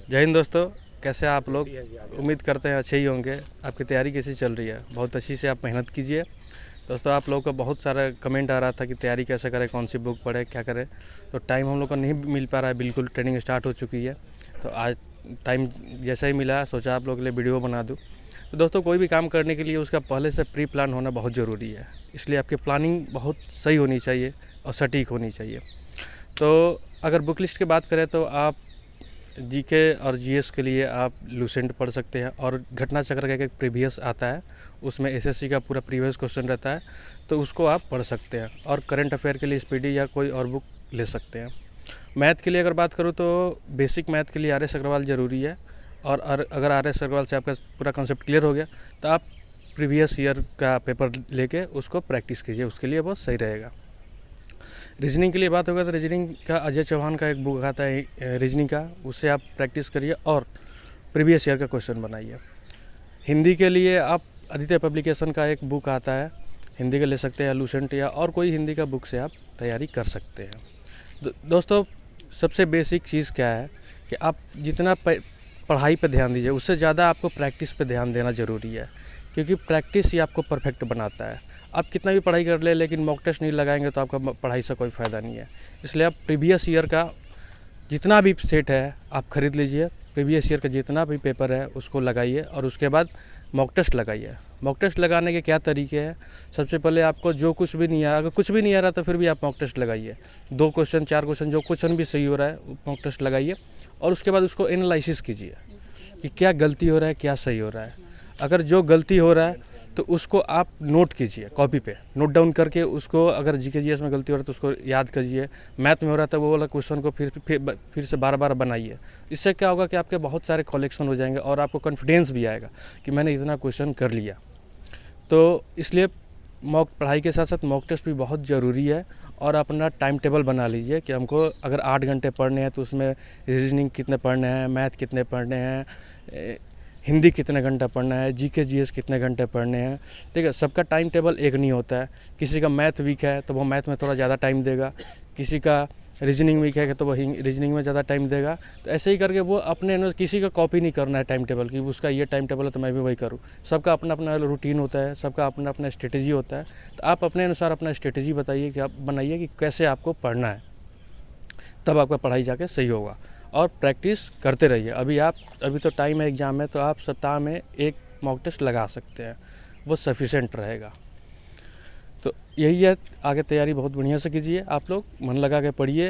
जय हिंद दोस्तों, कैसे हैं आप लोग। उम्मीद करते हैं अच्छे ही होंगे। आपकी तैयारी कैसी चल रही है? बहुत अच्छी से आप मेहनत कीजिए। दोस्तों, आप लोगों का बहुत सारा कमेंट आ रहा था कि तैयारी कैसे करें, कौन सी बुक पढ़े, क्या करें। तो टाइम हम लोग को नहीं मिल पा रहा है, बिल्कुल ट्रेनिंग स्टार्ट हो चुकी है। तो आज टाइम जैसा ही मिला, सोचा आप लोगों के लिए वीडियो बना दूँ। तो दोस्तों, कोई भी काम करने के लिए उसका पहले से प्री प्लान होना बहुत ज़रूरी है। इसलिए आपकी प्लानिंग बहुत सही होनी चाहिए और सटीक होनी चाहिए। तो अगर बुक लिस्ट की बात करें तो आप जीके और जीएस के लिए आप लूसेंट पढ़ सकते हैं, और घटना चक्र का एक प्रीवियस आता है, उसमें एसएससी का पूरा प्रीवियस क्वेश्चन रहता है, तो उसको आप पढ़ सकते हैं। और करंट अफेयर के लिए स्पीडी या कोई और बुक ले सकते हैं। मैथ के लिए अगर बात करूँ तो बेसिक मैथ के लिए आर एस अग्रवाल ज़रूरी है। और अगर आर एस अग्रवाल से आपका पूरा कॉन्सेप्ट क्लियर हो गया तो आप प्रीवियस ईयर का पेपर लेके उसको प्रैक्टिस कीजिए, उसके लिए बहुत सही रहेगा। रीजनिंग के लिए बात होगा तो रीजनिंग का अजय चौहान का एक बुक आता है रीजनिंग का, उससे आप प्रैक्टिस करिए और प्रीवियस ईयर का क्वेश्चन बनाइए। हिंदी के लिए आप आदित्य पब्लिकेशन का एक बुक आता है, हिंदी का ले सकते हैं, लूसेंट या और कोई हिंदी का बुक से आप तैयारी कर सकते हैं। दोस्तों, सबसे बेसिक चीज़ क्या है कि आप जितना पढ़ाई पर ध्यान दीजिए, उससे ज़्यादा आपको प्रैक्टिस पर ध्यान देना ज़रूरी है, क्योंकि प्रैक्टिस ही आपको परफेक्ट बनाता है। आप कितना भी पढ़ाई कर ले, लेकिन मॉक टेस्ट नहीं लगाएंगे तो आपका पढ़ाई से कोई फ़ायदा नहीं है। इसलिए आप प्रीवियस ईयर का जितना भी सेट है आप ख़रीद लीजिए, प्रीवियस ईयर का जितना भी पेपर है उसको लगाइए, और उसके बाद मॉक टेस्ट लगाइए। मॉक टेस्ट लगाने के क्या तरीके हैं? सबसे पहले आपको जो कुछ भी नहीं आया, अगर कुछ भी नहीं आ रहा तो फिर भी आप मॉक टेस्ट लगाइए। 2 क्वेश्चन 4 क्वेश्चन जो क्वेश्चन भी सही हो रहा है मॉक टेस्ट लगाइए, और उसके बाद उसको एनालिसिस कीजिए कि क्या गलती हो रहा है, क्या सही हो रहा है। अगर जो गलती हो रहा है तो उसको आप नोट कीजिए, कॉपी पे नोट डाउन करके उसको, अगर जीके जीएस में गलती हो रहा है तो उसको याद कीजिए। मैथ में हो रहा था वो वाला क्वेश्चन को फिर से बार बार बनाइए। इससे क्या होगा कि आपके बहुत सारे कलेक्शन हो जाएंगे और आपको कॉन्फिडेंस भी आएगा कि मैंने इतना क्वेश्चन कर लिया। तो इसलिए पढ़ाई के साथ साथ मॉक टेस्ट भी बहुत ज़रूरी है। और अपना टाइम टेबल बना लीजिए कि हमको अगर 8 घंटे पढ़ने हैं तो उसमें रीजनिंग कितने पढ़ने हैं, मैथ कितने पढ़ने हैं, हिंदी कितने घंटा पढ़ना है, जीके जीएस कितने घंटे पढ़ने हैं। ठीक है, सबका टाइम टेबल एक नहीं होता है। किसी का मैथ वीक है तो वो मैथ में थोड़ा ज़्यादा टाइम देगा, किसी का रीजनिंग वीक है तो वो रीजनिंग में ज़्यादा टाइम देगा। तो ऐसे ही करके वो अपने किसी का कॉपी नहीं करना है टाइम टेबल की, उसका ये टाइम टेबल है तो मैं भी वही करूँ। सबका अपना अपना रूटीन होता है, सबका अपना अपना स्ट्रेटेजी होता है। तो आप अपने अनुसार अपना स्ट्रेटेजी बताइए कि आप बनाइए कि कैसे आपको पढ़ना है, तब आपका पढ़ाई जाके सही होगा। और प्रैक्टिस करते रहिए। अभी तो टाइम है, एग्ज़ाम है, तो आप सप्ताह में 1 मॉक टेस्ट लगा सकते हैं, वो सफिशेंट रहेगा। तो यही है, आगे तैयारी बहुत बढ़िया से कीजिए। आप लोग मन लगा के पढ़िए।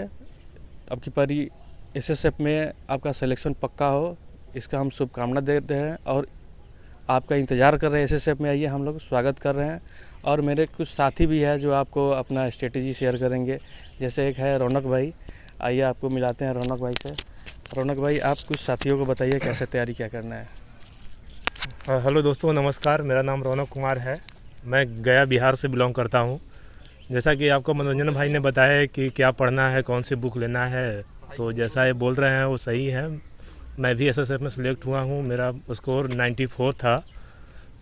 अब की पारी एसएसएफ में आपका सिलेक्शन पक्का हो, इसका हम शुभकामना देते हैं और आपका इंतज़ार कर रहे हैं। एसएसएफ में आइए, हम लोग स्वागत कर रहे हैं। और मेरे कुछ साथी भी हैं जो आपको अपना स्ट्रेटेजी शेयर करेंगे। जैसे एक है रौनक भाई, आइए आपको मिलाते हैं रौनक भाई से। रौनक भाई, आप कुछ साथियों को बताइए कैसे तैयारी क्या करना है। हेलो दोस्तों, नमस्कार। मेरा नाम रौनक कुमार है। मैं गया बिहार से बिलोंग करता हूँ। जैसा कि आपको मनोरंजन भाई ने बताया है कि क्या पढ़ना है, कौन सी बुक लेना है, तो जैसा ये बोल रहे हैं वो सही है। मैं भी एसएसएफ में सिलेक्ट हुआ हूँ। मेरा स्कोर 94 था।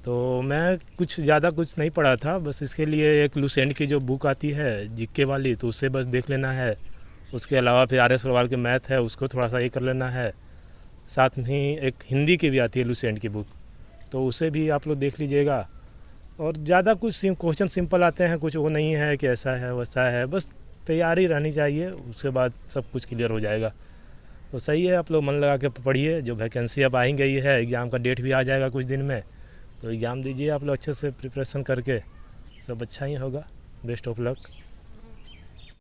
तो मैं ज़्यादा कुछ नहीं पढ़ा था, बस इसके लिए एक लूसेंट की जो बुक आती है जीके वाली, तो उससे बस देख लेना है। उसके अलावा फिर आर एस अग्रवाल के मैथ है, उसको थोड़ा सा ये कर लेना है। साथ में एक हिंदी की भी आती है लूसेंट की बुक, तो उसे भी आप लोग देख लीजिएगा। और ज़्यादा कुछ क्वेश्चन सिंपल आते हैं, कुछ वो नहीं है कि ऐसा है वैसा है, बस तैयारी रहनी चाहिए, उसके बाद सब कुछ क्लियर हो जाएगा। तो सही है, आप लोग मन लगा के पढ़िए। जो वैकेंसी अब आ ही गई है, एग्ज़ाम का डेट भी आ जाएगा कुछ दिन में, तो एग्ज़ाम दीजिए आप लोग अच्छे से प्रिपरेशन करके, सब अच्छा ही होगा। Best of luck.